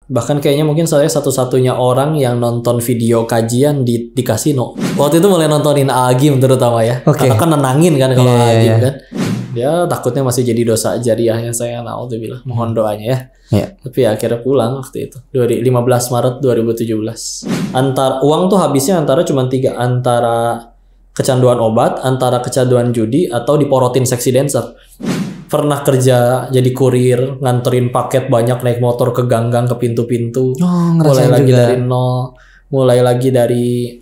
Bahkan kayaknya mungkin saya satu-satunya orang yang nonton video kajian di kasino. Waktu itu mulai nontonin Agim terutama ya. Oke. Karena kan nenangin kan kalau Agim Iya. kan. Dia takutnya masih jadi dosa jariahnya saya, naudzubillah. Mohon doanya ya. Iya. Tapi ya akhirnya pulang waktu itu. 15 Maret 2017. Uang tuh habisnya antara cuma 3, antara kecanduan obat, antara kecanduan judi, atau diporotin seksi dancer. Pernah kerja jadi kurir, nganterin paket banyak, naik motor ke gang-gang, ke pintu-pintu. Mulai ngerasain lagi juga. dari nol, mulai lagi dari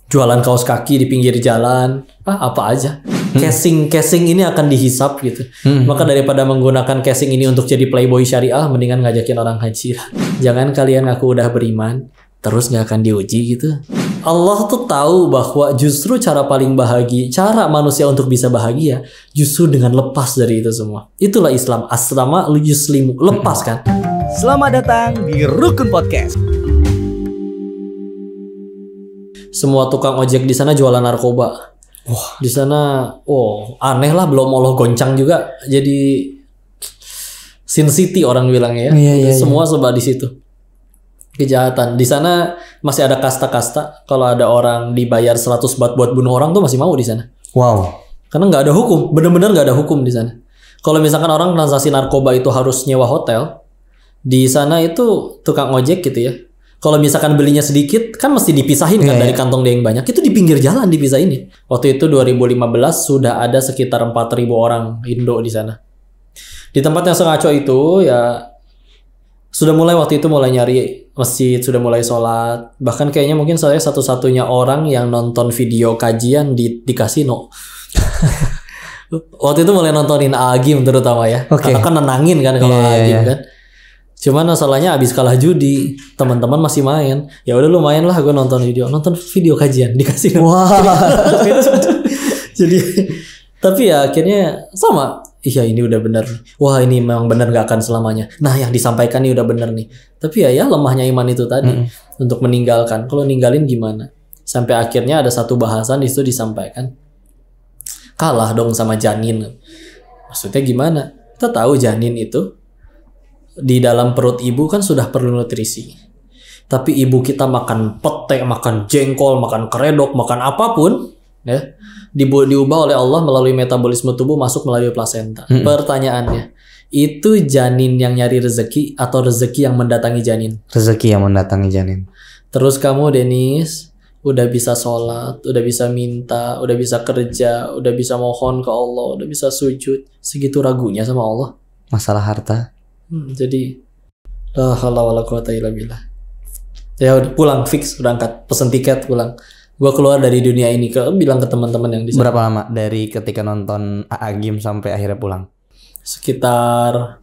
jualan kaos kaki di pinggir jalan, apa aja. Casing ini akan dihisap gitu. Maka daripada menggunakan casing ini untuk jadi playboy syariah, mendingan ngajakin orang haji. Jangan kalian ngaku udah beriman, terus nggak akan diuji gitu. Allah tuh tahu bahwa justru cara paling bahagia, cara manusia untuk bisa bahagia, justru dengan lepas dari itu semua. Itulah Islam. Aslama yuslimu, lepas kan. Selamat datang di Rukun Podcast. Semua tukang ojek di sana jualan narkoba. Wah, di sana, aneh lah, belum Allah goncang juga. Jadi Sin City orang bilangnya ya. Iya. Semua sebab di situ. Kejahatan. Di sana masih ada kasta-kasta. Kalau ada orang dibayar 100 baht buat bunuh orang tuh masih mau di sana. Wow. Karena nggak ada hukum, bener-bener nggak ada hukum di sana. Kalau misalkan orang transaksi narkoba itu harus nyewa hotel, di sana itu tukang ojek gitu ya. Kalau misalkan belinya sedikit, kan mesti dipisahin kan dari kantong dia yang banyak. Itu di pinggir jalan dipisahin. Waktu itu 2015 sudah ada sekitar 4.000 orang Indo di sana. Di tempat yang sengaco itu ya sudah mulai waktu itu mulai nyari masjid, sudah mulai sholat. Bahkan kayaknya mungkin saya satu-satunya orang yang nonton video kajian di kasino. Waktu itu mulai nontonin Agim terutama ya. Karena kan nenangin kan kalau Agim kan. Cuman masalahnya abis kalah judi, teman-teman masih main. Ya udah lu main lah, gue nonton video kajian di kasino. Wah. Jadi tapi ya akhirnya sama. Iya ini udah bener. Wah ini memang bener gak akan selamanya. Nah yang disampaikan ini udah bener nih. Tapi ya lemahnya iman itu tadi. Untuk meninggalkan. Kalau ninggalin gimana? Sampai akhirnya ada satu bahasan di situ disampaikan. Kalah dong sama janin. Maksudnya gimana? Kita tahu janin itu di dalam perut ibu kan sudah perlu nutrisi. Tapi ibu kita makan pete, makan jengkol, makan keredok, makan apapun. Ya, diubah oleh Allah melalui metabolisme tubuh masuk melalui plasenta. Pertanyaannya, itu janin yang nyari rezeki atau rezeki yang mendatangi janin? Rezeki yang mendatangi janin. Terus kamu Denis udah bisa sholat, udah bisa minta, udah bisa kerja, udah bisa mohon ke Allah, udah bisa sujud, segitu ragunya sama Allah. Masalah harta. Jadi la haula wala quwata illa billah. Ya udah pulang fix, berangkat, pesen tiket pulang. Gua keluar dari dunia ini, bilang ke teman-teman yang di sana. Berapa lama dari ketika nonton Agim sampai akhirnya pulang? Sekitar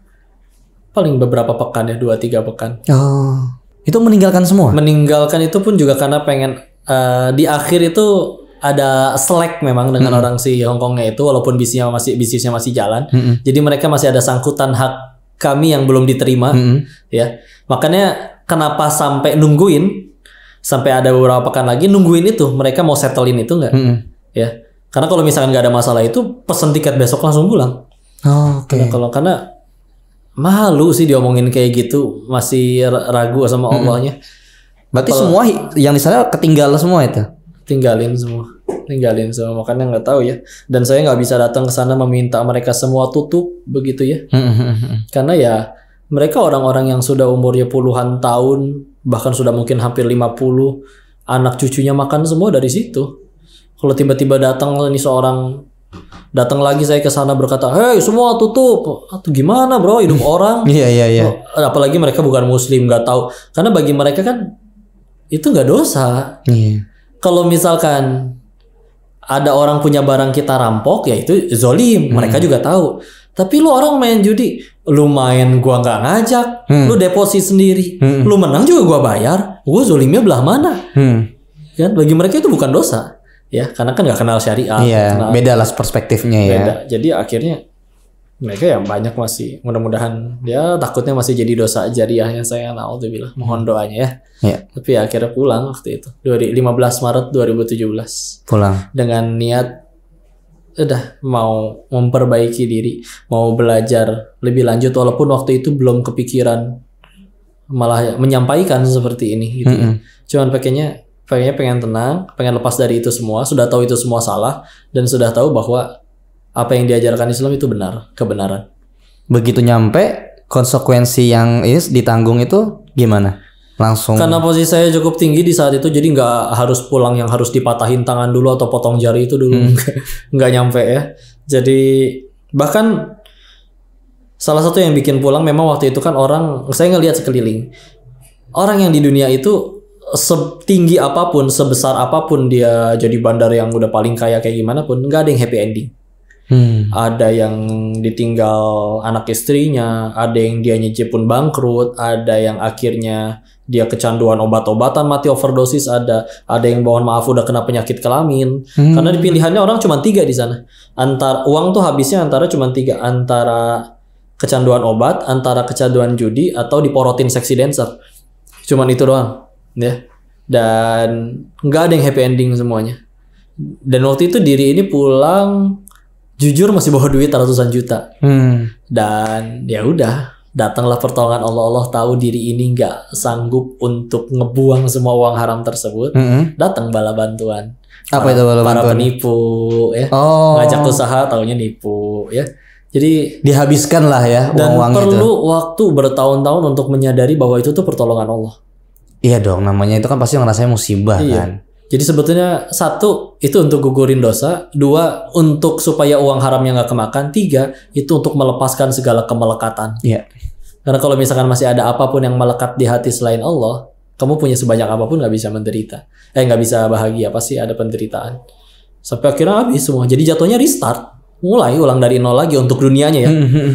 paling beberapa pekan ya, 2-3 pekan. Oh, itu meninggalkan semua? Meninggalkan itu pun juga karena pengen di akhir itu ada slack memang dengan orang si Hongkongnya itu, walaupun bisnisnya masih jalan. Jadi mereka masih ada sangkutan hak kami yang belum diterima, ya. Makanya kenapa sampai nungguin sampai ada beberapa pekan lagi nungguin itu, mereka mau settlein itu nggak, ya? Karena kalau misalkan nggak ada masalah itu pesen tiket besok langsung pulang. Oh, oke. Karena malu sih diomongin kayak gitu, masih ragu sama Allahnya. Berarti semua yang di sana ketinggalan semua itu? Tinggalin semua, makanya nggak tahu ya. Dan saya nggak bisa datang ke sana meminta mereka semua tutup begitu ya. Karena ya mereka orang-orang yang sudah umurnya puluhan tahun, bahkan sudah mungkin hampir 50, anak cucunya makan semua dari situ. Kalau tiba-tiba datang lagi saya ke sana berkata, "Hei, semua tutup." Atau gimana, Bro? Hidup orang. Iya. Apalagi mereka bukan muslim, nggak tahu. Karena bagi mereka kan itu nggak dosa. Iya. Kalau misalkan ada orang punya barang kita rampok, ya itu zolim. Mereka juga tahu. Tapi lu orang main judi, lu main gua nggak ngajak, lu deposit sendiri, lu menang juga gua bayar, gua zolimnya belah mana? Kan bagi mereka itu bukan dosa, ya karena kan nggak kenal syariat. Iya, beda lah perspektifnya ya. Beda. Jadi akhirnya mereka yang banyak masih, mudah-mudahan ya takutnya masih jadi dosa jariahnya saya, naudzubillah. Mohon doanya ya. Iya. Tapi ya akhirnya pulang waktu itu 15 Maret 2017 pulang dengan niat udah mau memperbaiki diri, mau belajar lebih lanjut, walaupun waktu itu belum kepikiran malah menyampaikan seperti ini gitu ya. Cuman pengen tenang, pengen lepas dari itu semua, sudah tahu itu semua salah dan sudah tahu bahwa apa yang diajarkan Islam itu benar, kebenaran. Begitu nyampe, konsekuensi yang ini ditanggung itu gimana? Langsung. Karena posisi saya cukup tinggi di saat itu, jadi nggak harus pulang yang harus dipatahin tangan dulu atau potong jari itu dulu, nggak nyampe ya. Jadi bahkan salah satu yang bikin pulang memang waktu itu kan orang, saya ngelihat sekeliling, orang yang di dunia itu setinggi apapun, sebesar apapun dia jadi bandar yang udah paling kaya kayak gimana pun, nggak ada yang happy ending. Ada yang ditinggal anak istrinya, ada yang dia nyicip pun bangkrut, ada yang akhirnya dia kecanduan obat-obatan mati overdosis, ada yang mohon maaf udah kena penyakit kelamin. Karena pilihannya orang cuma 3 di sana. Antara uang tuh habisnya antara cuma 3, antara kecanduan obat, antara kecanduan judi, atau diporotin seksi dancer. Cuman itu doang, ya. Dan nggak ada yang happy ending semuanya. Dan waktu itu diri ini pulang jujur masih bawa duit ratusan juta. Dan ya udah, datanglah pertolongan Allah. Allah tahu diri ini nggak sanggup untuk ngebuang semua uang haram tersebut. Datang bala bantuan. Apa itu bala bantuan? Para penipu ya. Ngajak usaha taunya nipu ya. Jadi dihabiskan lah ya uang-uang itu. Dan perlu waktu bertahun-tahun untuk menyadari bahwa itu tuh pertolongan Allah. Iya dong, namanya itu kan pasti ngerasain musibah kan. Jadi sebetulnya 1 itu untuk gugurin dosa, 2 untuk supaya uang haramnya nggak kemakan, 3 itu untuk melepaskan segala kemelekatan. Iya. Karena kalau misalkan masih ada apapun yang melekat di hati selain Allah, kamu punya sebanyak apapun nggak bisa menderita, nggak bisa bahagia, pasti ada penderitaan. Sampai akhirnya habis semua. Jadi jatuhnya restart, mulai ulang dari nol lagi untuk dunianya ya,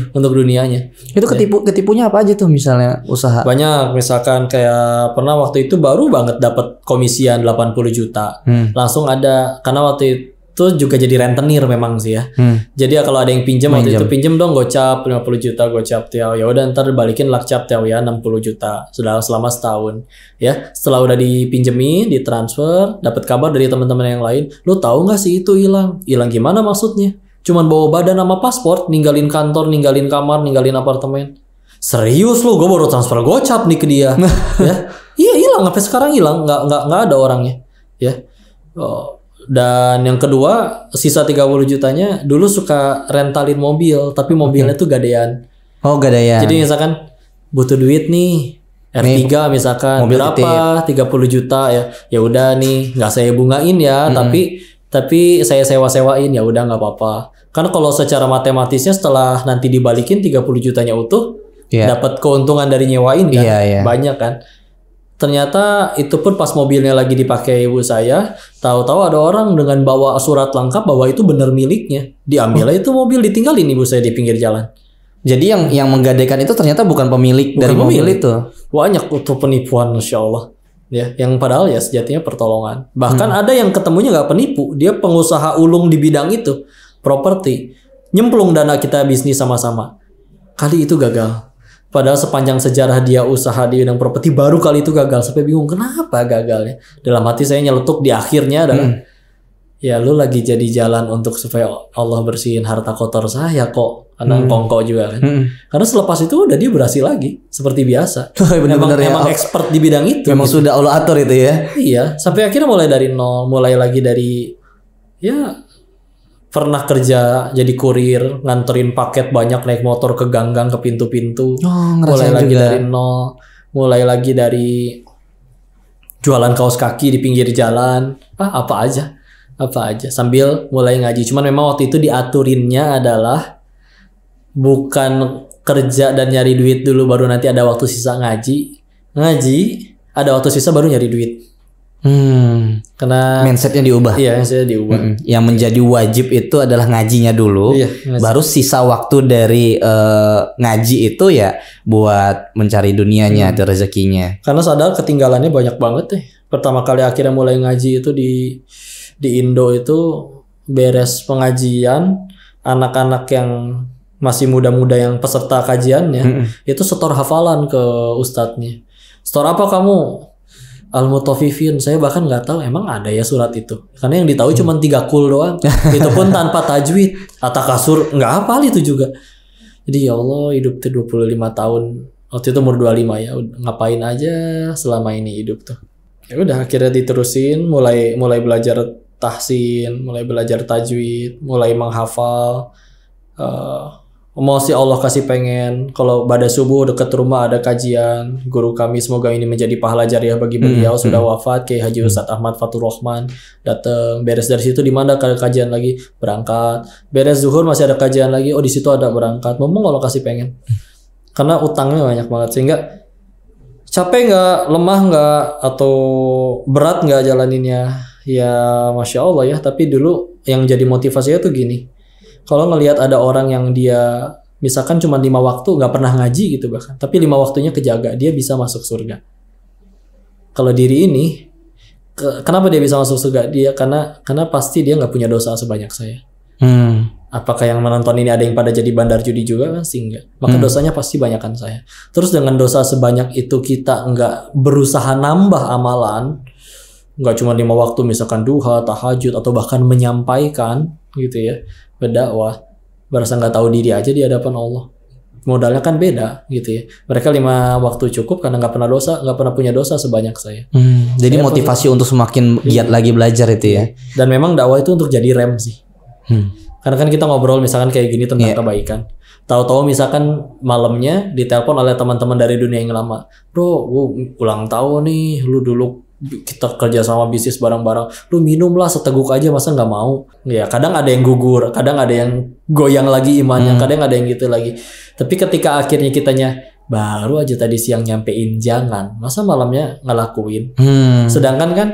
untuk dunianya. Itu ketipunya apa aja tuh misalnya usaha? Banyak, misalkan kayak pernah waktu itu baru banget dapat komisian 80 juta. Langsung ada, karena waktu itu juga jadi rentenir memang sih ya. Jadi ya kalau ada yang pinjam waktu itu, pinjam dong gocap 50 juta gocap tiaw. Ya udah ntar balikin lakcap tiaw ya 60 juta. Sudah selama setahun. Ya, setelah udah dipinjemin, ditransfer, dapat kabar dari teman-teman yang lain, "Lu tahu nggak sih itu hilang?" Hilang gimana maksudnya? Cuman bawa badan sama paspor, ninggalin kantor, ninggalin kamar, ninggalin apartemen. Serius lu, gue baru transfer gocap nih ke dia. Ya, iya hilang, sampai sekarang hilang, nggak ada orangnya. Ya, dan yang kedua, sisa 30 jutanya dulu suka rentalin mobil, tapi mobilnya tuh gadean. Oh gadean. Jadi misalkan butuh duit nih, R3 misalkan, mobil berapa? 30 juta ya. Ya udah nih, nggak saya bungain ya, tapi saya sewa-sewain, ya udah nggak apa-apa. Karena kalau secara matematisnya setelah nanti dibalikin 30 jutanya utuh, dapat keuntungan dari nyewain kan, banyak kan. Ternyata itu pun pas mobilnya lagi dipakai ibu saya, tahu-tahu ada orang dengan bawa surat lengkap bahwa itu benar miliknya. Diambil itu mobil, ditinggalin ibu saya di pinggir jalan. Jadi yang menggadaikan itu ternyata bukan pemilik dari mobil itu. Banyak tuh penipuan, Masya Allah. Ya, yang padahal ya sejatinya pertolongan. Bahkan ada yang ketemunya nggak penipu, dia pengusaha ulung di bidang itu, properti, nyemplung dana kita bisnis sama-sama. Kali itu gagal. Padahal sepanjang sejarah dia usaha di bidang properti baru kali itu gagal. Sampai bingung kenapa gagalnya. Dalam hati saya nyeletuk di akhirnya adalah, ya lu lagi jadi jalan untuk supaya Allah bersihin harta kotor saya kok. Karena kongko juga kan. Karena selepas itu udah dia berhasil lagi seperti biasa. Emang expert di bidang itu. Memang gitu. Sudah Allah atur itu ya. Iya, sampai akhirnya mulai dari nol, mulai lagi dari ya pernah kerja jadi kurir, nganterin paket banyak naik motor ke gang-gang ke pintu-pintu. Mulai lagi juga dari nol, mulai lagi dari jualan kaos kaki di pinggir jalan, apa aja sambil mulai ngaji. Cuman memang waktu itu diaturinnya adalah bukan kerja dan nyari duit dulu baru nanti ada waktu sisa ngaji, ada waktu sisa baru nyari duit. Karena mindsetnya diubah. Iya, mindsetnya diubah. Yang menjadi wajib itu adalah ngajinya dulu. Baru sisa waktu dari ngaji itu ya buat mencari dunianya atau rezekinya. Karena sadar ketinggalannya banyak banget deh. Pertama kali akhirnya mulai ngaji itu di Indo itu beres pengajian, anak-anak yang masih muda-muda yang peserta kajiannya itu setor hafalan ke ustadznya. Setor apa kamu? Al-Mutaffifin. Saya bahkan nggak tahu emang ada ya surat itu. Karena yang ditahu cuma 3 kul doang. Itu pun tanpa tajwid. Kata kasur nggak hafal itu juga. Jadi ya Allah, hidup tuh 25 tahun waktu itu umur 25 ya, ngapain aja selama ini hidup tuh. Ya udah akhirnya diterusin, mulai belajar tahsin, mulai belajar tajwid, mulai menghafal. Mau si Allah kasih pengen kalau pada subuh dekat rumah ada kajian, guru kami semoga ini menjadi pahala jariah bagi beliau, sudah wafat, Kiai Haji Ustadz Ahmad Fatur Rahman, datang, beres dari situ di mana ada kajian lagi, berangkat, beres zuhur masih ada kajian lagi, oh di situ ada, berangkat. Ngomong Allah kasih pengen, karena utangnya banyak banget, sehingga capek nggak, lemah nggak, atau berat nggak jalaninnya, ya masya Allah ya. Tapi dulu yang jadi motivasinya tuh gini, kalau ngelihat ada orang yang dia misalkan cuma 5 waktu nggak pernah ngaji gitu bahkan, tapi 5 waktunya kejaga, dia bisa masuk surga. Kalau diri ini, kenapa dia bisa masuk surga? Dia karena pasti dia nggak punya dosa sebanyak saya. Apakah yang menonton ini ada yang pada jadi bandar judi juga? Pasti enggak. Maka dosanya pasti banyakan saya. Terus dengan dosa sebanyak itu kita nggak berusaha nambah amalan, nggak cuma 5 waktu misalkan duha, tahajud, atau bahkan menyampaikan gitu ya, berdakwah, berasa nggak tahu diri aja di hadapan Allah. Modalnya kan beda gitu ya. Mereka 5 waktu cukup karena nggak pernah punya dosa sebanyak saya. Jadi saya motivasi untuk semakin giat lagi belajar itu ya. Dan memang dakwah itu untuk jadi rem sih. Karena kan kita ngobrol misalkan kayak gini tentang kebaikan. Tahu-tahu misalkan malamnya ditelepon oleh teman-teman dari dunia yang lama, bro, gue ulang tahun nih, lu dulu kita kerja sama bisnis bareng-bareng, lu minum lah seteguk aja, masa nggak mau? Ya kadang ada yang gugur, kadang ada yang goyang lagi imannya, kadang ada yang gitu lagi. Tapi ketika akhirnya kitanya baru aja tadi siang nyampein jangan, masa malamnya ngelakuin. Sedangkan kan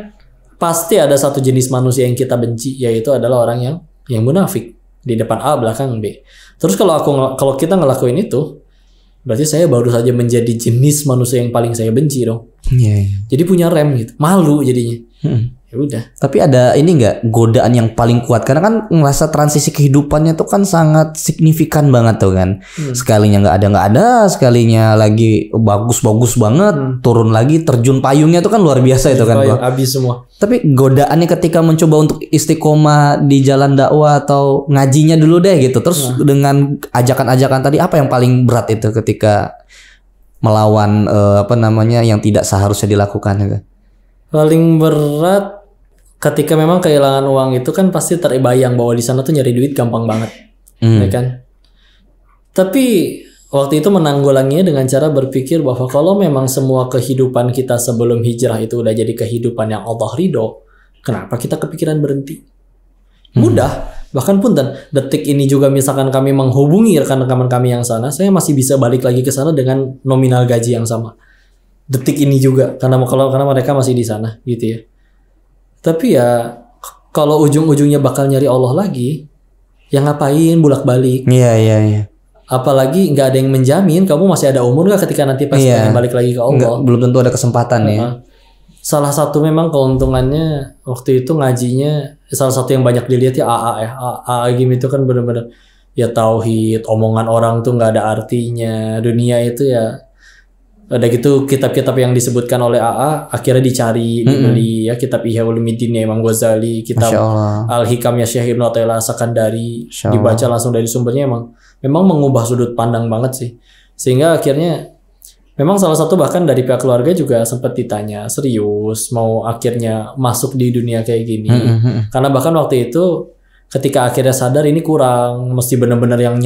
pasti ada satu jenis manusia yang kita benci, yaitu adalah orang yang munafik, di depan A belakang B. Terus kalau kita ngelakuin itu, berarti saya baru saja menjadi jenis manusia yang paling saya benci dong. Jadi punya rem gitu, malu jadinya. Ya udah. Tapi ada ini nggak godaan yang paling kuat? Karena kan ngerasa transisi kehidupannya tuh kan sangat signifikan banget tuh kan. Sekalinya nggak ada, sekalinya lagi bagus banget, turun lagi, terjun payungnya tuh kan luar biasa itu kan. Habis semua. Tapi godaannya ketika mencoba untuk istiqomah di jalan dakwah atau ngajinya dulu deh gitu. Terus dengan ajakan-ajakan tadi, apa yang paling berat itu ketika melawan yang tidak seharusnya dilakukan gitu? Paling berat ketika memang kehilangan uang itu kan pasti terbayang bahwa di sana tuh nyari duit gampang banget, ya kan? Tapi waktu itu menanggulanginya dengan cara berpikir bahwa kalau memang semua kehidupan kita sebelum hijrah itu udah jadi kehidupan yang Allah ridho, kenapa kita kepikiran berhenti? Mudah. Bahkan pun dan detik ini juga misalkan kami menghubungi rekan-rekan kami yang sana, saya masih bisa balik lagi ke sana dengan nominal gaji yang sama. Detik ini juga karena mereka masih di sana gitu ya. Tapi ya kalau ujung-ujungnya bakal nyari Allah lagi, ya ngapain bolak-balik? Iya. Apalagi nggak ada yang menjamin kamu masih ada umur nggak ketika nanti pas balik lagi ke Allah. Belum tentu ada kesempatan ya. Salah satu memang keuntungannya waktu itu ngajinya, salah satu yang banyak dilihat ya AA game itu kan benar-benar ya tauhid, omongan orang tuh nggak ada artinya, dunia itu ya ada gitu. Kitab-kitab yang disebutkan oleh AA akhirnya dicari, dibeli ya, kitab Ihya Ulumuddin Imam Ghazali, kitab Al-Hikam ya Syekh Ibnu Athaillah Sakandari, dibaca langsung dari sumbernya, memang mengubah sudut pandang banget sih. Sehingga akhirnya memang salah satu bahkan dari pihak keluarga juga sempat ditanya, serius mau akhirnya masuk di dunia kayak gini? Karena bahkan waktu itu ketika akhirnya sadar ini kurang, mesti benar-benar yang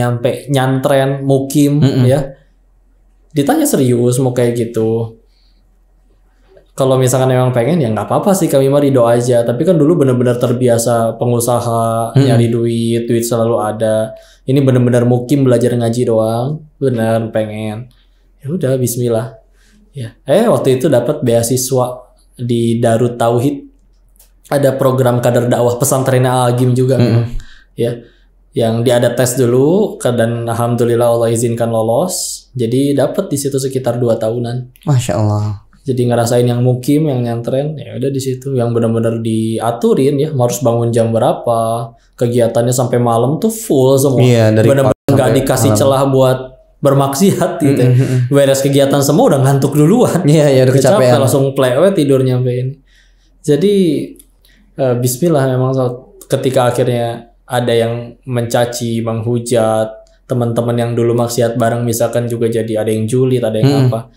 nyantren, mukim ya. Ditanya serius mau kayak gitu. Kalau misalkan memang pengen ya nggak apa-apa sih, kami mah ridho aja. Tapi kan dulu benar-benar terbiasa pengusaha, nyari duit selalu ada. Ini benar-benar mukim belajar ngaji doang, benar pengen. Ya udah bismillah. Ya. Waktu itu dapat beasiswa di Darut Tauhid. Ada program kader dakwah pesantren Al-Agim juga ya. Yang dia ada tes dulu dan alhamdulillah Allah izinkan lolos. Jadi dapat di situ sekitar 2 tahunan. Masya Allah. Jadi ngerasain yang mukim, yang nyantren, ya udah di situ yang benar-benar diaturin ya, harus bangun jam berapa, kegiatannya sampai malam tuh full semua. Iya, dari benar-benar nggak dikasih celah buat bermaksiat gitu. Beres kegiatan semua udah ngantuk duluan. Iya, udah kecapean. Langsung plewe tidur nyampe ini. Jadi bismillah memang ketika akhirnya ada yang mencaci, menghujat, teman-teman yang dulu maksiat bareng misalkan juga jadi ada yang julid, ada yang apa.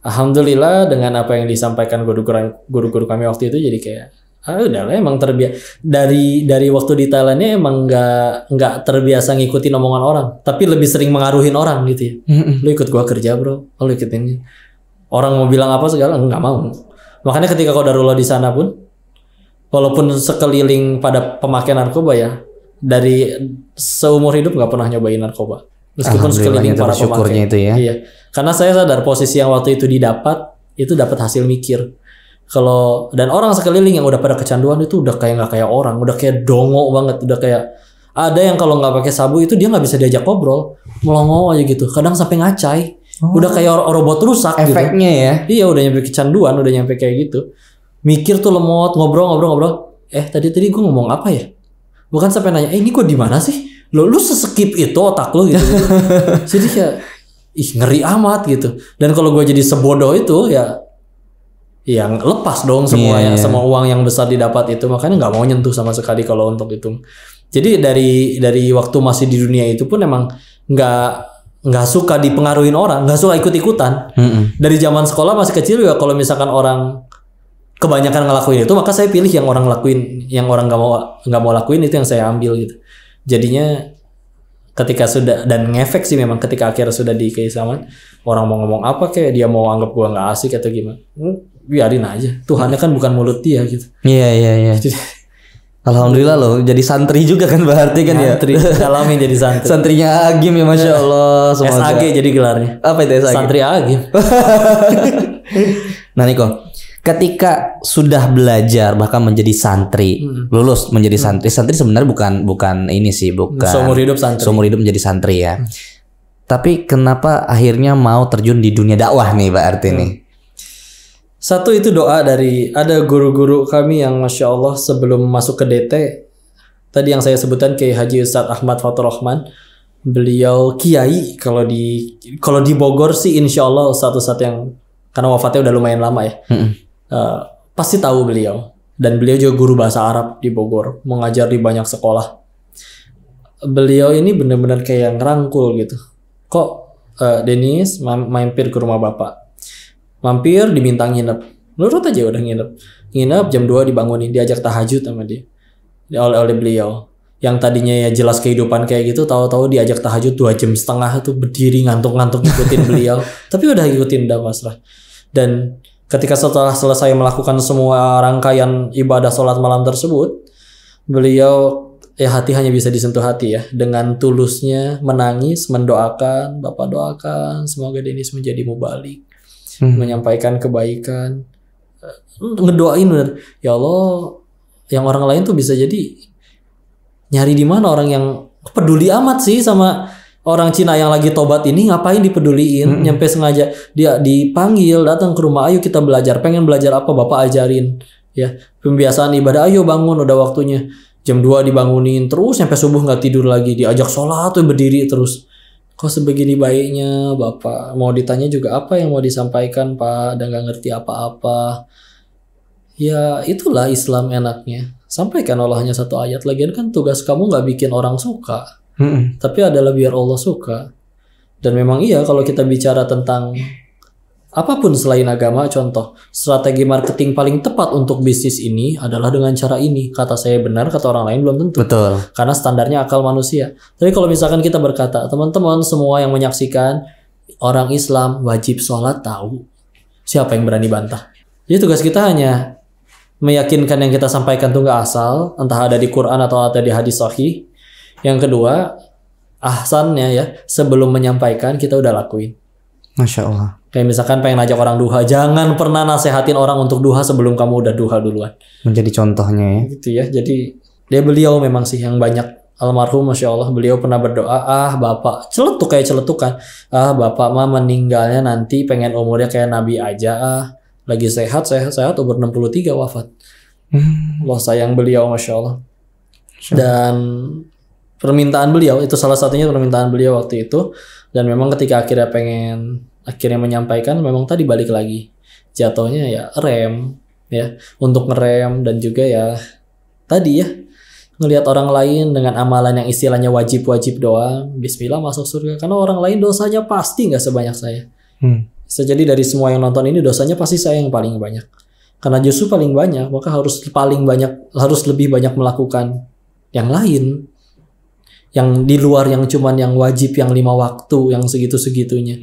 Alhamdulillah dengan apa yang disampaikan guru-guru kami waktu itu jadi kayak udahlah emang terbiasa dari waktu di Thailandnya emang nggak terbiasa ngikutin omongan orang, tapi lebih sering mengaruhin orang gitu ya. Lu ikut gua kerja bro, lu ikutin orang mau bilang apa segala nggak mau. Makanya ketika qadarullah di sana pun, walaupun sekeliling pada pemakai narkoba ya, dari seumur hidup nggak pernah nyobain narkoba, meskipun sekeliling para pemakai. Itu ya. Iya, karena saya sadar posisi yang waktu itu dapat hasil mikir. Dan orang sekeliling yang udah pada kecanduan itu udah kayak nggak kayak orang, udah kayak dongo banget, udah kayak ada yang kalau nggak pakai sabu itu dia nggak bisa diajak ngobrol, melongo aja gitu, kadang sampai ngacai, udah kayak robot rusak. Efeknya gitu. Ya. Iya udah nyampe kecanduan, udah nyampe kayak gitu, mikir tuh lemot, ngobrol. Tadi gue ngomong apa ya? Bukan sampai nanya, ini gue di mana sih? Lu seskip itu otak lu gitu. Jadi kayak ngeri amat gitu. Dan kalau gue jadi sebodoh itu ya yang lepas dong semua semua uang yang besar didapat itu, makanya nggak mau nyentuh sama sekali kalau untuk itu. Jadi dari waktu masih di dunia itu pun emang nggak suka dipengaruhin orang, nggak suka ikut-ikutan. Dari zaman sekolah masih kecil juga kalau misalkan orang kebanyakan ngelakuin itu, maka saya pilih yang orang lakuin, yang orang nggak mau lakuin itu yang saya ambil gitu. Jadinya ketika sudah, dan ngefek sih memang ketika akhirnya sudah di keislaman, orang mau ngomong apa kayak dia mau anggap gua nggak asik atau gimana, biarin aja. Tuhannya kan bukan mulut dia gitu. Iya. Alhamdulillah loh, jadi santri juga kan berarti kan ya. Santri, alamin jadi santri. Santrinya Agim ya, masya Allah. SAG jadi gelarnya. Apa itu SAG? Santri Agim. Nah Niko, ketika sudah belajar bahkan menjadi santri, lulus menjadi santri sebenarnya bukan ini sih, bukan seumur hidup santri. Seumur hidup menjadi santri ya. Tapi kenapa akhirnya mau terjun di dunia dakwah nih berarti nih? Satu itu doa dari ada guru-guru kami yang masya Allah sebelum masuk ke DT, tadi yang saya sebutkan Kiai Haji Ustadz Ahmad Fatur Rahman, beliau kiai kalau di Bogor sih insya Allah satu yang karena wafatnya udah lumayan lama ya. Pasti tahu beliau, dan beliau juga guru bahasa Arab di Bogor, mengajar di banyak sekolah. Beliau ini benar-benar kayak ngerangkul gitu. Kok Denis mampir ke rumah bapak, mampir diminta nginep, nurut aja udah nginep jam 2 dibangunin, diajak tahajud sama dia oleh beliau. Yang tadinya ya jelas kehidupan kayak gitu, tahu-tahu diajak tahajud 2,5 jam tuh berdiri ngantuk-ngantuk ngikutin beliau. Tapi udah ngikutin, udah pasrah. Dan ketika setelah selesai melakukan semua rangkaian ibadah sholat malam tersebut, beliau hati hanya bisa disentuh hati ya, dengan tulusnya menangis, mendoakan, Bapak doakan semoga Denis menjadi mubalik, menyampaikan kebaikan, ngedoain bener, ya Allah, yang orang lain tuh bisa jadi nyari di mana orang yang peduli amat sih sama orang Cina yang lagi tobat ini, ngapain dipeduliin? Nyampe sengaja dia dipanggil datang ke rumah, ayo kita belajar, pengen belajar apa Bapak ajarin ya, pembiasaan ibadah, ayo bangun udah waktunya. Jam 2 dibangunin terus sampai subuh nggak tidur lagi, diajak sholat tuh berdiri terus. Kok sebegini baiknya Bapak, mau ditanya juga apa yang mau disampaikan Pak, dan nggak ngerti apa-apa. Ya itulah Islam enaknya, sampaikan Allah hanya satu ayat. Lagian kan tugas kamu nggak bikin orang suka, tapi adalah biar Allah suka. Dan memang iya kalau kita bicara tentang apapun selain agama, contoh strategi marketing paling tepat untuk bisnis ini adalah dengan cara ini. Kata saya benar, kata orang lain belum tentu. Betul. Karena standarnya akal manusia. Tapi kalau misalkan kita berkata, teman-teman semua yang menyaksikan, orang Islam wajib sholat, tahu. Siapa yang berani bantah? Jadi tugas kita hanya meyakinkan yang kita sampaikan itu nggak asal, entah ada di Quran atau ada di hadis sahih. Yang kedua, ahsannya ya, sebelum menyampaikan kita udah lakuin. Masya Allah. Kayak misalkan pengen ngajak orang duha, jangan pernah nasehatin orang untuk duha sebelum kamu udah duha duluan. Menjadi contohnya ya. Gitu ya. Jadi beliau memang sih yang banyak, almarhum masya Allah, beliau pernah berdoa, Bapak celetukan, Bapak mah meninggalnya nanti pengen umurnya kayak Nabi aja, lagi sehat umur 63 wafat. Allah sayang beliau masya Allah. Dan permintaan beliau itu salah satunya, permintaan beliau waktu itu. Dan memang ketika akhirnya menyampaikan, memang tadi balik lagi jatuhnya ya rem ya, untuk ngerem, dan juga ya tadi ya ngelihat orang lain dengan amalan yang istilahnya wajib-wajib doang, bismillah masuk surga. Karena orang lain dosanya pasti nggak sebanyak saya. Bisa jadi dari semua yang nonton ini dosanya pasti saya yang paling banyak. Karena justru paling banyak, maka harus lebih banyak melakukan yang lain. Yang di luar yang cuman yang wajib, yang 5 waktu, yang segitu-segitunya.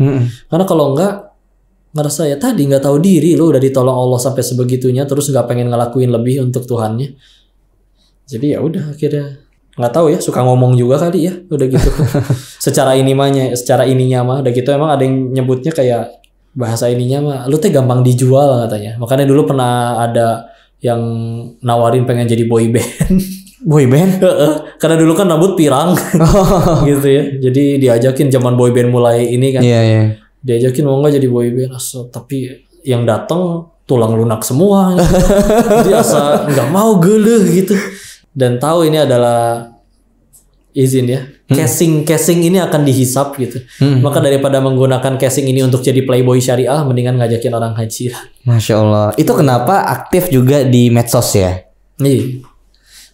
Karena kalau enggak, ngerasa ya tadi nggak tahu diri, lo udah ditolong Allah sampai sebegitunya, terus nggak pengen ngelakuin lebih untuk Tuhannya. Jadi ya udah akhirnya nggak tahu ya, suka ngomong juga kali ya, udah gitu. secara ininya mah udah gitu, emang ada yang nyebutnya kayak bahasa ininya mah, lu teh gampang dijual katanya. Makanya dulu pernah ada yang nawarin pengen jadi boy band. Boy band? Karena dulu kan rambut pirang, gitu ya. Jadi diajakin zaman boy band mulai ini kan. Iya. Diajakin mau nggak jadi boy band, tapi yang datang tulang lunak semua. Jadi asa nggak mau geleh gitu. Dan tahu ini adalah izin ya, casing ini akan dihisap gitu. Maka daripada menggunakan casing ini untuk jadi playboy syariah, mendingan ngajakin orang haji. Masya Allah. Itu kenapa aktif juga di medsos ya? Iya.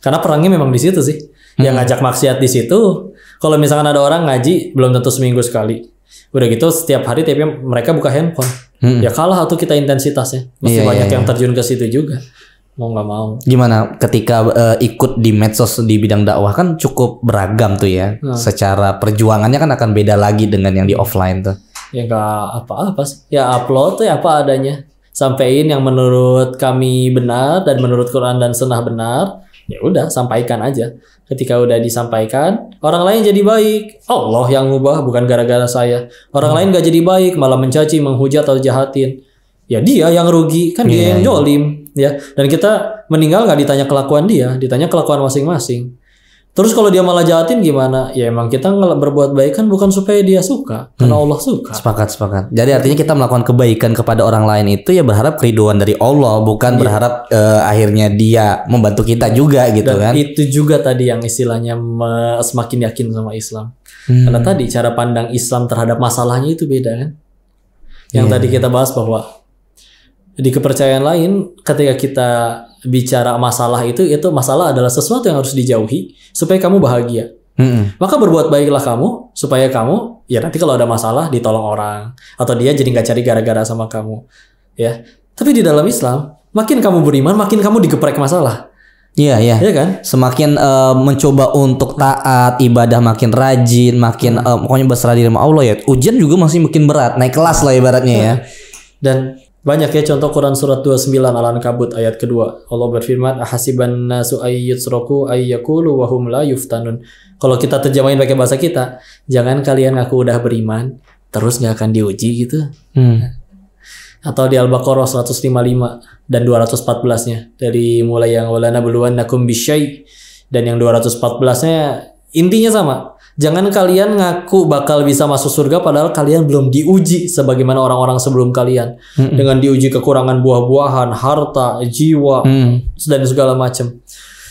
Karena perangnya memang di situ sih. Yang ngajak maksiat di situ. Kalau misalkan ada orang ngaji belum tentu seminggu sekali. Udah gitu setiap hari tapi mereka buka handphone. Ya kalah atau kita intensitasnya. Mesti banyak yang terjun ke situ juga. Mau nggak mau. Gimana ketika ikut di medsos di bidang dakwah kan cukup beragam tuh ya. Secara perjuangannya kan akan beda lagi dengan yang di offline tuh. Ya nggak apa-apa sih. Ya upload tuh ya apa adanya. Sampein yang menurut kami benar dan menurut Quran dan Sunnah benar. Ya udah sampaikan aja. Ketika udah disampaikan, orang lain jadi baik. Allah yang ngubah, bukan gara-gara saya. Orang lain gak jadi baik, malah mencaci, menghujat atau jahatin. Ya dia yang rugi, kan dia yang jolim. Ya. Dan kita meninggal gak ditanya kelakuan dia, ditanya kelakuan masing-masing. Terus kalau dia malah jahatin gimana? Ya emang kita berbuat baik kan bukan supaya dia suka, karena Allah suka. Sepakat. Jadi artinya kita melakukan kebaikan kepada orang lain itu ya berharap keridhaan dari Allah, bukan berharap akhirnya dia membantu kita juga gitu. Dan kan. Itu juga tadi yang istilahnya semakin yakin sama Islam. Karena tadi cara pandang Islam terhadap masalahnya itu beda kan. Yang tadi kita bahas bahwa di kepercayaan lain ketika kita bicara masalah itu masalah adalah sesuatu yang harus dijauhi supaya kamu bahagia. Maka berbuat baiklah kamu supaya kamu ya nanti kalau ada masalah ditolong orang atau dia jadi nggak cari gara-gara sama kamu ya. Tapi di dalam Islam makin kamu beriman makin kamu digeprek masalah. Iya kan? Semakin mencoba untuk taat, ibadah makin rajin, makin pokoknya berserah diri sama Allah ya. Ujian juga masih makin berat, naik kelas lah ibaratnya ya. Dan banyak ya contoh Quran surat 29 Al-Ankabut ayat kedua. Allah berfirman, ahasiban nasu ayyutsraku ayyaqulu wa hum la yuftanun. Kalau kita terjemahin pakai bahasa kita, jangan kalian ngaku udah beriman terus nggak akan diuji gitu. Atau di Al-Baqarah 155 dan 214-nya. Dari mulai yang walana buluwannakum bisyai dan yang 214-nya intinya sama. Jangan kalian ngaku bakal bisa masuk surga padahal kalian belum diuji sebagaimana orang-orang sebelum kalian. Dengan diuji kekurangan buah-buahan, harta, jiwa, dan segala macam.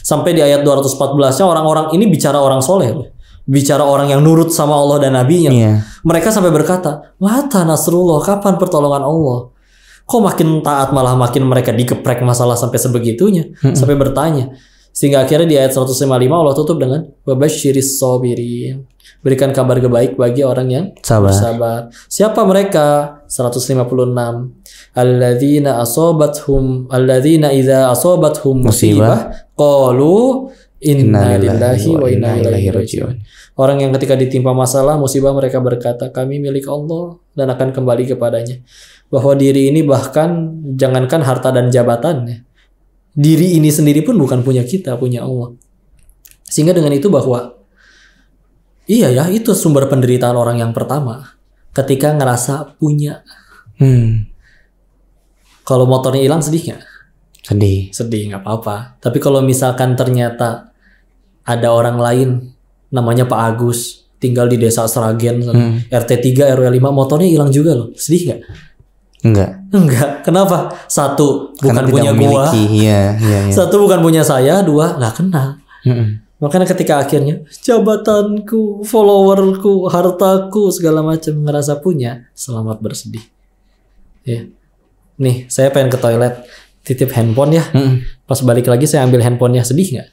Sampai di ayat 214-nya orang-orang ini bicara orang soleh. Bicara orang yang nurut sama Allah dan Nabi-Nya. Mereka sampai berkata, mata nasrullah, kapan pertolongan Allah? Kok makin taat malah makin mereka dikeprek masalah sampai sebegitunya. Sampai bertanya. Sehingga akhirnya di ayat 155 Allah tutup dengan wabasyiris sabirin. Berikan kabar baik bagi orang yang bersabar. Siapa mereka? 156. Alladzina idza asabathum musibah qalu inna lillahi wa inna ilaihi raji'un. Orang yang ketika ditimpa masalah, musibah mereka berkata, kami milik Allah dan akan kembali kepadanya. Bahwa diri ini bahkan jangankan harta dan jabatannya, diri ini sendiri pun bukan punya kita, punya Allah. Sehingga dengan itu bahwa iya ya, itu sumber penderitaan orang yang pertama ketika ngerasa punya. Kalau motornya hilang sedih nggak? Sedih nggak apa-apa. Tapi kalau misalkan ternyata ada orang lain namanya Pak Agus tinggal di desa Sragen, RT 3 RW 5, motornya hilang juga loh, sedih nggak? Enggak. Kenapa? Satu, bukan punya gua. Iya. Satu, bukan punya saya. Dua, nggak kenal. Makanya ketika akhirnya jabatanku, followerku, hartaku, segala macam ngerasa punya, selamat bersedih. Ya. Nih, saya pengen ke toilet, titip handphone ya. Pas balik lagi saya ambil handphonenya, sedih nggak?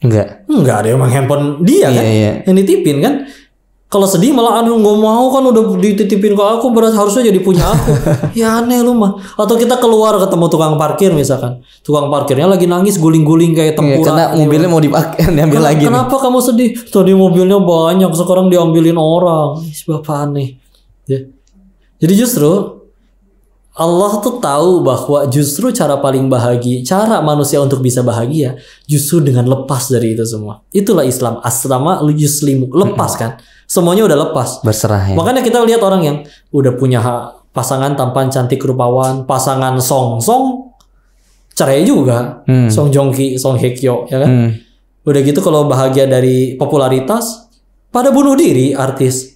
Enggak ada emang handphone dia kan yang dititipin kan. Kalau sedih malah aduh nggak mau kan udah dititipin ke aku berarti harusnya jadi punya aku. Ya aneh lu mah. Atau kita keluar ketemu tukang parkir misalkan. Tukang parkirnya lagi nangis guling-guling kayak tempura. Karena mobilnya mau dipakai diambil lagi. Kenapa kamu sedih? Tadi mobilnya banyak sekarang diambilin orang. Bapak aneh. Ya. Jadi justru Allah tuh tahu bahwa justru cara paling bahagia, cara manusia untuk bisa bahagia justru dengan lepas dari itu semua. Itulah Islam. Aslama yuslimu, lepas kan. Semuanya udah lepas. Berserah ya. Makanya kita lihat orang yang udah punya pasangan tampan cantik rupawan, pasangan song cerai juga. Song Joong Ki, Song Hye Kyo ya kan. Udah gitu kalau bahagia dari popularitas pada bunuh diri artis.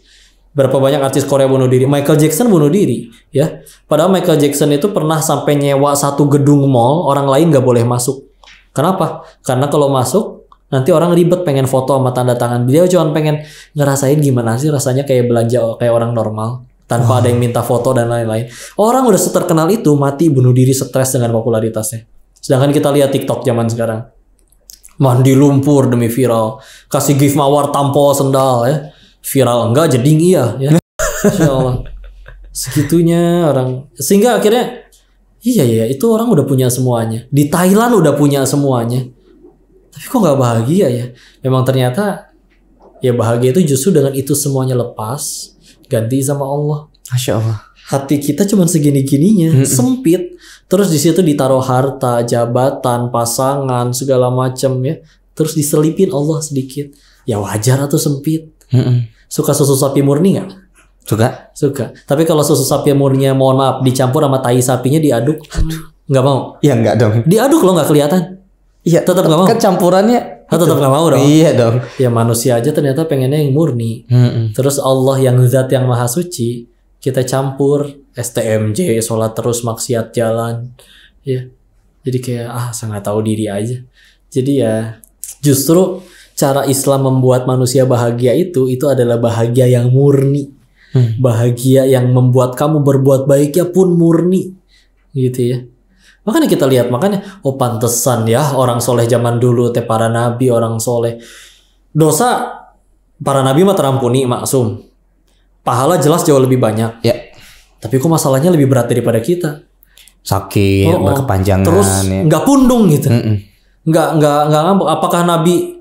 Berapa banyak artis Korea bunuh diri? Michael Jackson bunuh diri, ya. Padahal Michael Jackson itu pernah sampai nyewa satu gedung mall, orang lain nggak boleh masuk. Kenapa? Karena kalau masuk nanti orang ribet pengen foto sama tanda tangan. Dia cuma pengen ngerasain gimana sih rasanya kayak belanja kayak orang normal tanpa ada yang minta foto dan lain-lain. Orang udah seterkenal itu mati bunuh diri stres dengan popularitasnya. Sedangkan kita lihat TikTok zaman sekarang, mandi lumpur demi viral, kasih gift mawar tampol sendal ya. Viral enggak jeding iya ya. Insya Allah. Segitunya orang sehingga akhirnya iya itu orang udah punya semuanya. Di Thailand udah punya semuanya. Tapi kok nggak bahagia ya? Memang ternyata ya bahagia itu justru dengan itu semuanya lepas ganti sama Allah. Masya Allah. Hati kita cuma segini-gininya, sempit. Terus di situ ditaruh harta, jabatan, pasangan, segala macam ya. Terus diselipin Allah sedikit. Ya wajar atau sempit. Suka susu sapi murni nggak? Suka. Tapi kalau susu sapi murninya mohon maaf dicampur sama tai sapinya diaduk, nggak mau? Iya nggak dong. Diaduk loh nggak kelihatan. Iya tetap nggak mau. Kan campurannya. Tetap nggak mau dong. Iya dong. Ya manusia aja ternyata pengennya yang murni. Terus Allah yang zat yang maha suci kita campur STMJ, sholat terus maksiat jalan. Ya. Jadi kayak sangat tahu diri aja. Jadi ya justru cara Islam membuat manusia bahagia itu adalah bahagia yang murni. Bahagia yang membuat kamu berbuat baiknya pun murni. Gitu ya. Makanya kita lihat, pantesan ya orang soleh zaman dulu, para nabi orang soleh. Dosa para nabi mah terampuni, maksum. Pahala jelas jauh lebih banyak. Ya. Tapi kok masalahnya lebih berat daripada kita. Sakit, berkepanjangan. Terus nggak pundung gitu. Nggak ngambek. Apakah nabi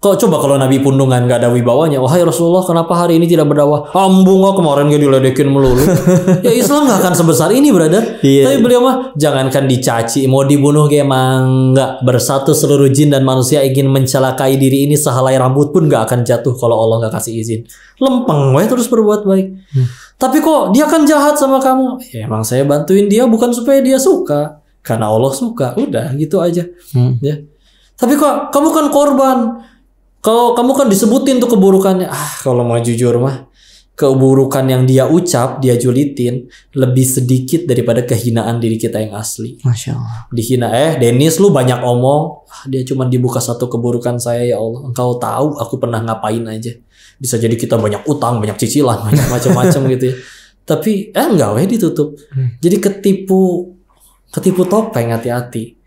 kok coba kalau Nabi pundungan gak ada wibawanya, wahai Rasulullah kenapa hari ini tidak berdakwah? Ambung kemarin gak diledekin melulu. Ya Islam gak akan sebesar ini brother. Tapi beliau mah jangankan dicaci, mau dibunuh kayak mangga. Bersatu seluruh jin dan manusia ingin mencelakai diri ini, sehelai rambut pun gak akan jatuh kalau Allah gak kasih izin. Lempeng terus berbuat baik. Tapi kok dia kan jahat sama kamu? Ya emang saya bantuin dia bukan supaya dia suka, karena Allah suka. Udah gitu aja. Ya. Tapi kok kamu kan korban. Kalau kamu kan disebutin tuh keburukannya. Kalau mau jujur mah, keburukan yang dia ucap, dia julitin lebih sedikit daripada kehinaan diri kita yang asli. Masya Allah. Dihina, Dennis lu banyak omong. Dia cuma dibuka satu keburukan saya ya Allah. Engkau tahu aku pernah ngapain aja. Bisa jadi kita banyak utang, banyak cicilan, banyak macam-macam gitu ya. Tapi enggak ditutup. Jadi ketipu topeng, hati-hati.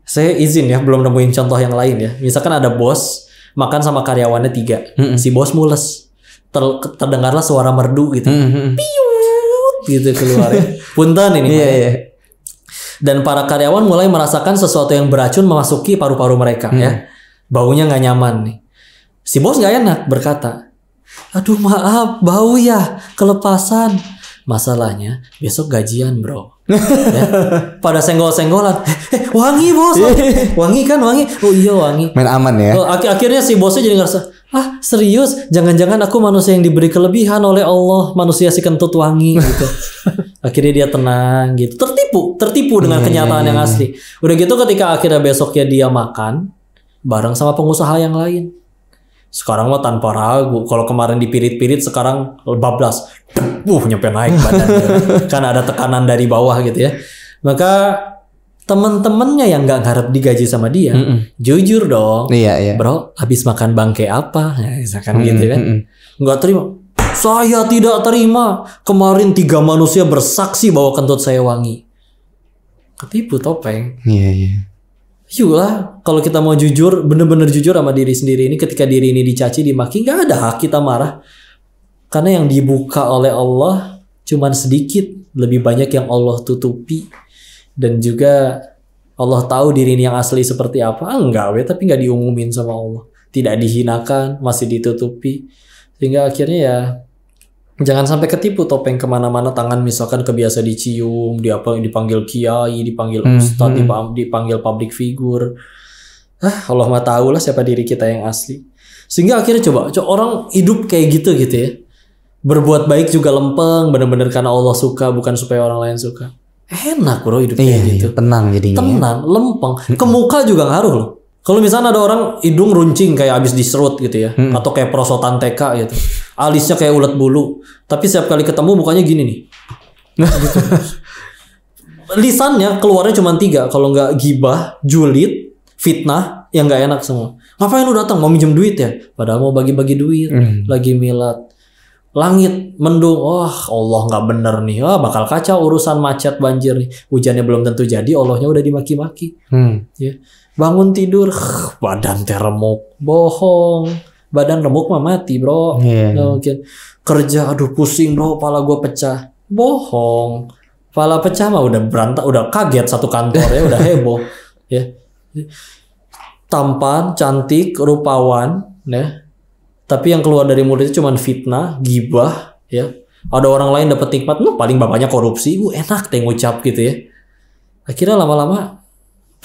Saya izin ya, belum nemuin contoh yang lain ya. Misalkan ada bos makan sama karyawannya 3. Si bos mules. Terdengarlah suara merdu gitu. Piut gitu keluar ya. Punten ini. Dan para karyawan mulai merasakan sesuatu yang beracun memasuki paru-paru mereka ya. Baunya nggak nyaman nih. Si bos nggak enak berkata, aduh maaf bau ya, kelepasan. Masalahnya besok gajian bro. Ya. Pada senggol-senggolan, wangi bos, wangi kan wangi. Oh iya wangi. Main aman ya. Akhirnya si bosnya jadi ngerasa, serius, jangan-jangan aku manusia yang diberi kelebihan oleh Allah, manusia si kentut wangi gitu. Akhirnya dia tenang gitu, tertipu dengan kenyataan yang asli. Udah gitu ketika akhirnya besoknya dia makan bareng sama pengusaha yang lain. Sekarang mah tanpa ragu. Kalau kemarin dipirit-pirit, sekarang bablas. Nyampe naik badannya. Karena ada tekanan dari bawah gitu ya. Maka temen-temennya yang gak ngarep digaji sama dia, jujur dong. Iya. Bro, habis makan bangke apa? Ya, misalkan gitu kan. Nggak terima. Saya tidak terima. Kemarin 3 manusia bersaksi bahwa kentut saya wangi. Ketipu topeng. Iya. Yulah, kalau kita mau jujur, bener-bener jujur sama diri sendiri ini, ketika diri ini dicaci, dimaki, nggak ada hak kita marah. Karena yang dibuka oleh Allah cuman sedikit, lebih banyak yang Allah tutupi. Dan juga Allah tahu diri ini yang asli seperti apa. Enggak, tapi nggak diumumin sama Allah. Tidak dihinakan, masih ditutupi. Sehingga akhirnya ya jangan sampai ketipu, topeng kemana-mana, tangan misalkan kebiasa dicium, dipanggil kiai, dipanggil ustadz, dipanggil public figure. Allah mah tahu lah siapa diri kita yang asli. Sehingga akhirnya coba orang hidup kayak gitu ya. Berbuat baik juga lempeng, benar-benar karena Allah suka, bukan supaya orang lain suka. Enak bro hidup kayak gitu. Tenang jadinya. Tenang, lempeng. Ke muka juga ngaruh loh. Kalau misalnya ada orang hidung runcing kayak abis diserut gitu ya, atau kayak perosotan TK gitu, alisnya kayak ulet bulu, tapi setiap kali ketemu mukanya gini nih. Gitu. Lisannya keluarnya cuma 3, kalau nggak gibah, julid, fitnah, yang nggak enak semua. Ngapain lu datang? Mau minjem duit ya? Padahal mau bagi-bagi duit, lagi milad. Langit mendung, Allah nggak bener nih, bakal kacau urusan macet banjir nih, hujannya belum tentu jadi, Allahnya udah dimaki-maki. Ya. Bangun tidur, badan teh remuk, bohong, badan remuk mah mati bro, mungkin. Kerja, aduh pusing bro, pala gue pecah, bohong, pala pecah mah udah berantak, udah kaget satu kantor ya, udah heboh, ya. Tampan, cantik, rupawan, ya. Tapi yang keluar dari mulutnya cuma fitnah, gibah, ya. Ada orang lain dapat nikmat, paling bapaknya korupsi, enak deh ngucap gitu ya. Akhirnya lama-lama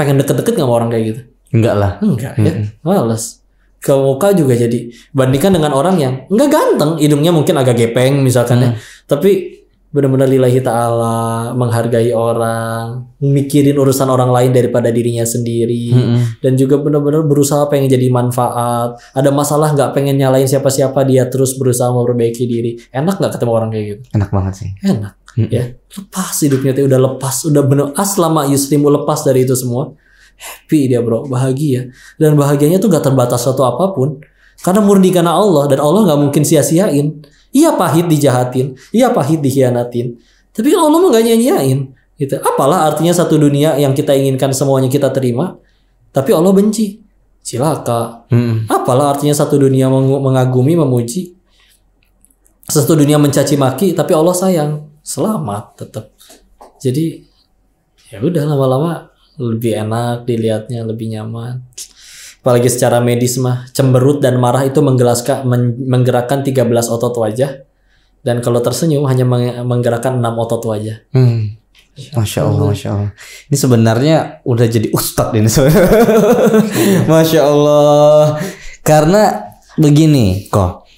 pengen deket-deket gak sama orang kayak gitu? Enggak lah. Enggak ya, males. Ke muka juga jadi, bandingkan dengan orang yang enggak ganteng, hidungnya mungkin agak gepeng misalkan ya, tapi benar-benar lillahi ta'ala, menghargai orang, mikirin urusan orang lain daripada dirinya sendiri, dan juga benar-benar berusaha pengen jadi manfaat. Ada masalah nggak pengen nyalain siapa-siapa, dia terus berusaha memperbaiki diri. Enak nggak ketemu orang kayak gitu? Enak banget sih. Enak. Ya, lepas hidupnya tuh, udah lepas, udah bener aslama yuslimu, lepas dari itu semua, happy dia bro, bahagia, dan bahagianya tuh gak terbatas suatu apapun, karena murni karena Allah, dan Allah nggak mungkin sia-siain. Iya pahit dijahatin, iya pahit dikhianatin, tapi Allah mah gak nyanyiain gitu. Apalah artinya satu dunia yang kita inginkan semuanya kita terima, tapi Allah benci, cilaka. Apalah artinya satu dunia mengagumi, memuji, satu dunia mencaci maki, tapi Allah sayang, selamat tetap. Jadi ya udah, lama-lama lebih enak dilihatnya, lebih nyaman. Apalagi secara medis mah, cemberut dan marah itu menggerakkan 13 otot wajah, dan kalau tersenyum hanya menggerakkan 6 otot wajah. Masya Allah, Masya Allah. Ini sebenarnya udah jadi ustadz ini. Masya Allah. Karena begini kok.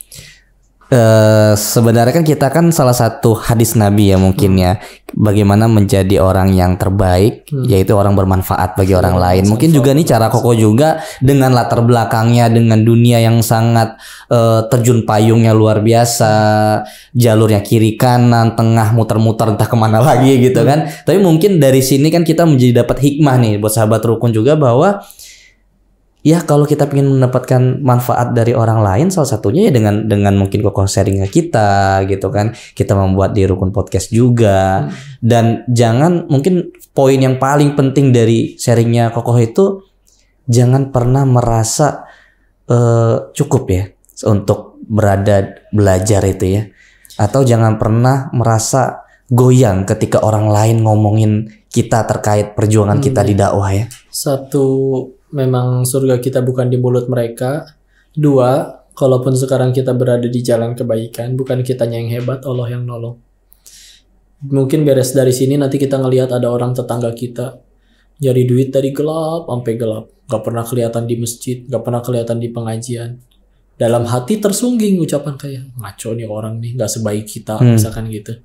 Sebenarnya kan kita kan salah satu hadis Nabi ya mungkin ya, bagaimana menjadi orang yang terbaik, yaitu orang bermanfaat bagi orang lain. Mungkin juga nih cara Koko juga dengan latar belakangnya, dengan dunia yang sangat terjun payungnya luar biasa, jalurnya kiri kanan tengah muter-muter entah kemana lagi gitu kan. Tapi mungkin dari sini kan kita menjadi dapat hikmah nih buat sahabat rukun juga, bahwa ya kalau kita ingin mendapatkan manfaat dari orang lain, salah satunya ya dengan mungkin Koko sharing ke kita gitu kan. Kita membuat di Rukun Podcast juga. Dan jangan, mungkin poin yang paling penting dari sharingnya Koko itu, jangan pernah merasa cukup ya untuk belajar itu ya. Atau jangan pernah merasa goyang ketika orang lain ngomongin kita terkait perjuangan kita di dakwah ya. Satu, memang surga kita bukan di mulut mereka. 2, kalaupun sekarang kita berada di jalan kebaikan, bukan kitanya yang hebat, Allah yang nolong. Mungkin beres dari sini nanti kita ngelihat ada orang tetangga kita nyari duit dari gelap sampai gelap, gak pernah kelihatan di masjid, gak pernah kelihatan di pengajian. Dalam hati tersungging ucapan kayak, ngaco nih orang nih, gak sebaik kita, misalkan gitu.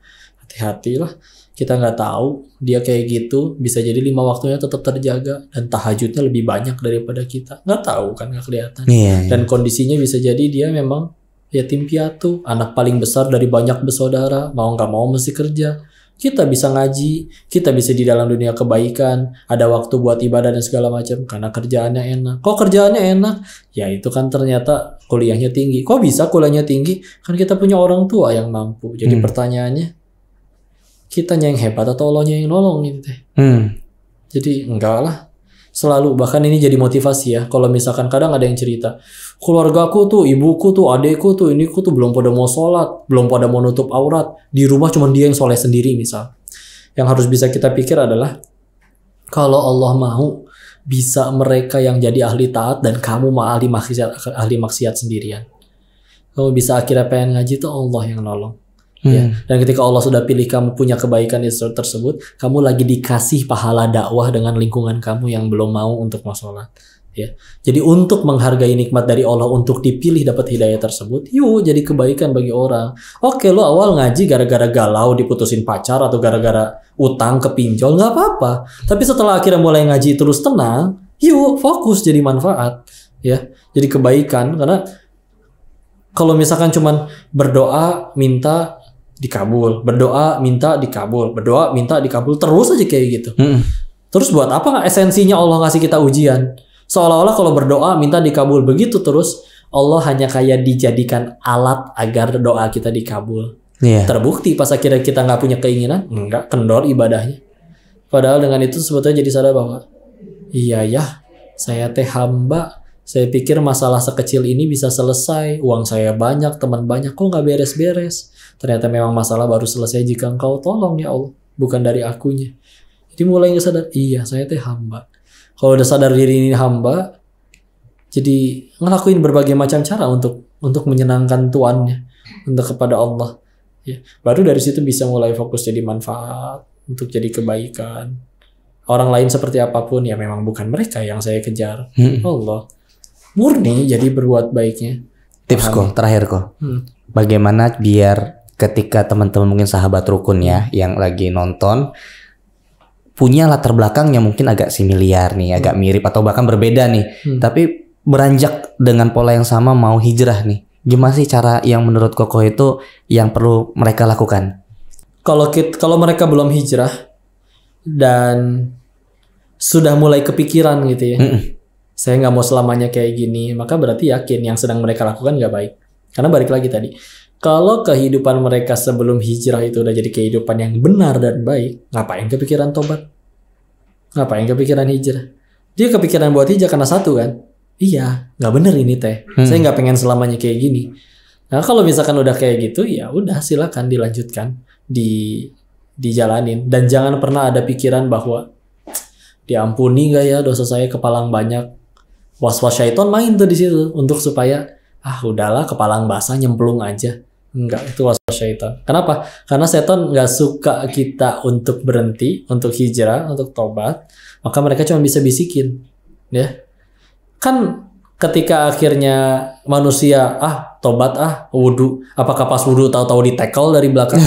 Hati-hatilah. Kita nggak tahu dia kayak gitu, bisa jadi 5 waktunya tetap terjaga dan tahajudnya lebih banyak daripada kita. Nggak tahu kan, nggak kelihatan. Dan kondisinya bisa jadi dia memang yatim piatu, anak paling besar dari banyak bersaudara, mau nggak mau mesti kerja. Kita bisa ngaji, kita bisa di dalam dunia kebaikan, ada waktu buat ibadah dan segala macam karena kerjaannya enak. Kok kerjaannya enak? Ya itu kan ternyata kuliahnya tinggi. Kok bisa kuliahnya tinggi? Kan kita punya orang tua yang mampu. Jadi pertanyaannya, kitanya yang hebat atau Allahnya yang nolong gitu. Jadi enggak lah. Selalu, bahkan ini jadi motivasi ya. Kalau misalkan kadang ada yang cerita, keluargaku tuh, ibuku tuh, adekku tuh, iniku tuh belum pada mau sholat, belum pada mau nutup aurat. Di rumah cuma dia yang soleh sendiri misal. Yang harus bisa kita pikir adalah, kalau Allah mau, bisa mereka yang jadi ahli taat dan kamu mah ahli maksiat sendirian. Kamu bisa akhirnya pengen ngaji tuh Allah yang nolong. Ya. Dan ketika Allah sudah pilih kamu punya kebaikan tersebut, kamu lagi dikasih pahala dakwah dengan lingkungan kamu yang belum mau untuk sholat. Ya. Jadi untuk menghargai nikmat dari Allah untuk dipilih dapat hidayah tersebut, yuk jadi kebaikan bagi orang. Oke, lo awal ngaji gara-gara galau diputusin pacar atau gara-gara utang ke pinjol, nggak apa-apa. Tapi setelah akhirnya mulai ngaji terus tenang, yuk fokus jadi manfaat. Ya, jadi kebaikan. Karena kalau misalkan cuman berdoa minta dikabul, berdoa minta dikabul, berdoa minta dikabul terus aja kayak gitu. Terus buat apa nggak esensinya Allah ngasih kita ujian? Seolah-olah kalau berdoa minta dikabul begitu terus, Allah hanya kayak dijadikan alat agar doa kita dikabul. Terbukti pas akhirnya kita nggak punya keinginan, nggak kendor ibadahnya. Padahal dengan itu sebetulnya jadi sadar bahwa iya ya, saya teh hamba. Saya pikir masalah sekecil ini bisa selesai, uang saya banyak, teman banyak, kok nggak beres-beres. Ternyata memang masalah baru selesai jika Engkau tolong ya Allah, bukan dari akunya. Jadi mulai sadar, iya saya teh hamba. Kalau udah sadar diri ini hamba, jadi ngelakuin berbagai macam cara untuk menyenangkan tuannya, untuk kepada Allah. Ya, baru dari situ bisa mulai fokus jadi manfaat, untuk jadi kebaikan. Orang lain seperti apapun ya memang bukan mereka yang saya kejar, Allah. Murni jadi berbuat baiknya. Tips kok terakhir kok. Bagaimana biar ketika teman-teman mungkin sahabat rukun ya yang lagi nonton punya latar belakang yang mungkin agak similiar nih, agak mirip atau bahkan berbeda nih, tapi beranjak dengan pola yang sama mau hijrah nih. Gimana sih cara yang menurut Kokoh itu yang perlu mereka lakukan? Kalau mereka belum hijrah dan sudah mulai kepikiran gitu ya. Saya nggak mau selamanya kayak gini, maka berarti yakin yang sedang mereka lakukan nggak baik. Karena balik lagi tadi, kalau kehidupan mereka sebelum hijrah itu udah jadi kehidupan yang benar dan baik, ngapain kepikiran tobat? Ngapain kepikiran hijrah? Dia kepikiran buat hijrah karena satu kan, iya nggak bener ini teh, saya nggak pengen selamanya kayak gini. Nah kalau misalkan udah kayak gitu, ya udah silakan dilanjutkan, dijalanin, dan jangan pernah ada pikiran bahwa diampuni nggak ya dosa saya kepalang banyak. Was-was syaiton main tuh di situ untuk supaya udahlah kepalang basah nyemplung aja. Enggak, itu was-was syaiton. Kenapa? Karena setan nggak suka kita untuk berhenti, untuk hijrah, untuk tobat. Maka mereka cuma bisa bisikin, ya. Kan ketika akhirnya manusia tobat wudu, apakah pas wudu tahu-tahu di-tackle dari belakang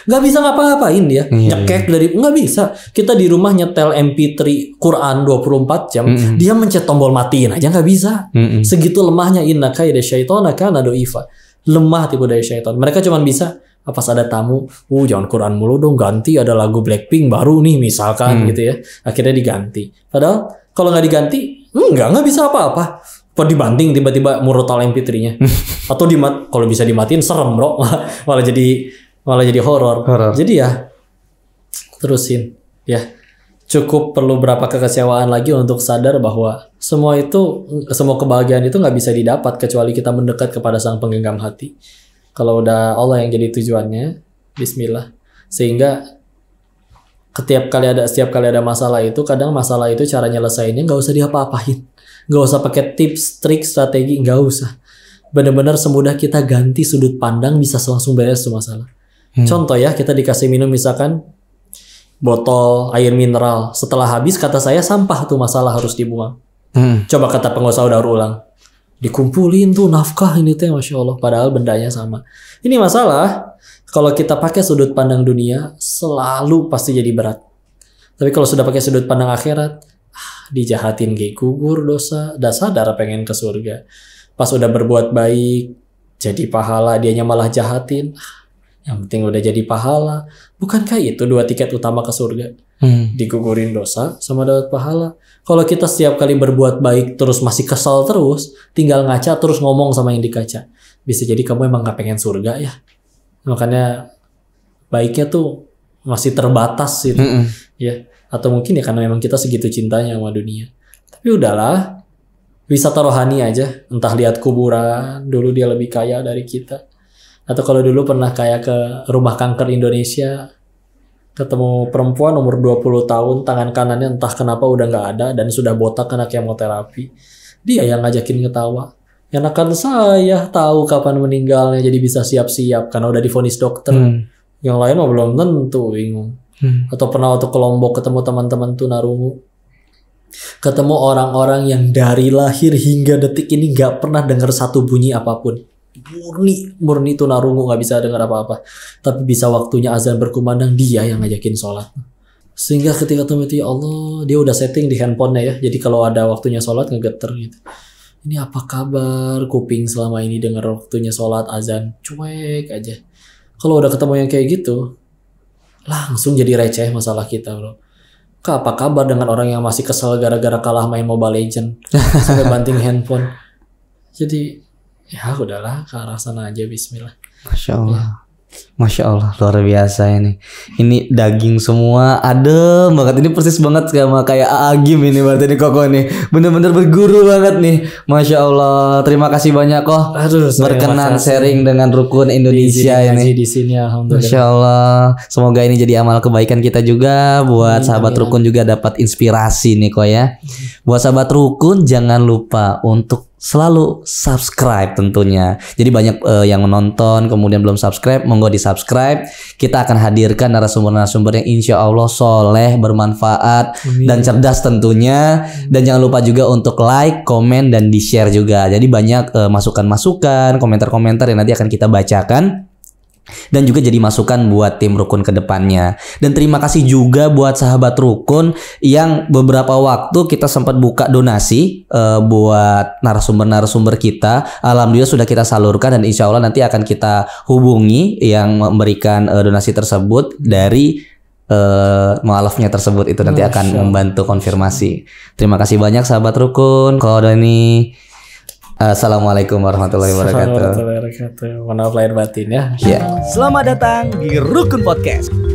nggak bisa ngapa-ngapain dia, nyekek dari nggak bisa. Kita di rumah nyetel MP3 Quran 24 jam, dia mencet tombol matiin aja nggak bisa. Segitu lemahnya inna kaida syaitona kana doifa, lemah tipu daya syaitan. Mereka cuma bisa pas ada tamu, jangan Quran mulu dong, ganti ada lagu Blackpink baru nih misalkan gitu ya, akhirnya diganti. Padahal kalau nggak diganti nggak bisa apa-apa. Dibanting tiba-tiba murotal MP3-nya atau kalau bisa dimatiin serem bro, malah jadi horor. Jadi ya terusin ya. Cukup perlu berapa kekecewaan lagi untuk sadar bahwa semua kebahagiaan itu nggak bisa didapat kecuali kita mendekat kepada Sang Penggenggam hati. Kalau udah Allah yang jadi tujuannya, Bismillah. Sehingga setiap kali ada masalah itu, kadang masalah itu cara nyelesainnya nggak usah diapa-apain, nggak usah pakai tips, trik, strategi, nggak usah. Benar-benar semudah kita ganti sudut pandang bisa langsung beres tuh masalah. Contoh ya, kita dikasih minum misalkan botol air mineral, setelah habis kata saya sampah tuh masalah harus dibuang. Coba kata pengusaha daur ulang, dikumpulin tuh nafkah ini teh, masya Allah, padahal bendanya sama. Ini masalah. Kalau kita pakai sudut pandang dunia, selalu pasti jadi berat. Tapi kalau sudah pakai sudut pandang akhirat, dijahatin kayak gugur dosa, udah sadar pengen ke surga. Pas udah berbuat baik, jadi pahala, dianya malah jahatin. Yang penting udah jadi pahala. Bukankah itu 2 tiket utama ke surga? Digugurin dosa sama dapat pahala. Kalau kita setiap kali berbuat baik terus masih kesal terus, tinggal ngaca terus ngomong sama yang dikaca, bisa jadi kamu emang gak pengen surga ya. Makanya baiknya tuh masih terbatas gitu. ya. Atau mungkin ya karena memang kita segitu cintanya sama dunia. Tapi udahlah, wisata rohani aja. Entah lihat kuburan, dulu dia lebih kaya dari kita. Atau kalau dulu pernah kayak ke rumah kanker Indonesia, ketemu perempuan umur 20 tahun, tangan kanannya entah kenapa udah nggak ada dan sudah botak kena kemoterapi. Dia yang ngajakin ketawa. Enakan saya tahu kapan meninggalnya, jadi bisa siap-siap karena udah divonis dokter. Yang lain mah belum tentu, bingung. Atau pernah waktu ke Lombok ketemu teman-teman tunarungu, ketemu orang-orang yang dari lahir hingga detik ini nggak pernah dengar satu bunyi apapun, murni tunarungu, nggak bisa dengar apa-apa, tapi bisa waktunya azan berkumandang dia yang ngajakin sholat. Sehingga ketika ketemu itu, ya Allah, dia udah setting di handphonenya ya, jadi kalau ada waktunya sholat ngegeter gitu. Ini apa kabar kuping selama ini dengar waktunya sholat azan, cuek aja. Kalau udah ketemu yang kayak gitu, langsung jadi receh masalah kita, bro. Apa kabar dengan orang yang masih kesel gara-gara kalah main Mobile Legend sampai banting handphone. Jadi ya udahlah, ke arah sana aja, bismillah. Masya Allah. Masya Allah, luar biasa ini. Ini daging semua adem banget. Ini persis banget sama kayak Agim ini berarti nih Koko nih. Bener-bener berguru banget nih. Masya Allah. Terima kasih banyak kok. Berkenan sharing dengan Rukun Indonesia ini. Di sini, alhamdulillah. Masya Allah. Semoga ini jadi amal kebaikan kita juga. Buat sahabat Rukun juga dapat inspirasi nih kok ya. Buat sahabat Rukun jangan lupa untuk selalu subscribe tentunya. Jadi banyak yang menonton kemudian belum subscribe, monggo di subscribe. Kita akan hadirkan narasumber-narasumber yang insya Allah soleh, bermanfaat, dan cerdas tentunya. Dan jangan lupa juga untuk like, komen, dan di share juga. Jadi banyak masukan-masukan, komentar-komentar yang nanti akan kita bacakan. Dan juga jadi masukan buat tim Rukun ke depannya. Dan terima kasih juga buat sahabat Rukun yang beberapa waktu kita sempat buka donasi buat narasumber-narasumber kita. Alhamdulillah sudah kita salurkan dan insya Allah nanti akan kita hubungi yang memberikan donasi tersebut dari mualafnya tersebut. Itu nanti akan membantu konfirmasi. Terima kasih banyak sahabat Rukun. Kalau ada ini, Assalamualaikum warahmatullahi wabarakatuh. Mohon maaf lahir batin ya. Selamat datang di Rukun Podcast.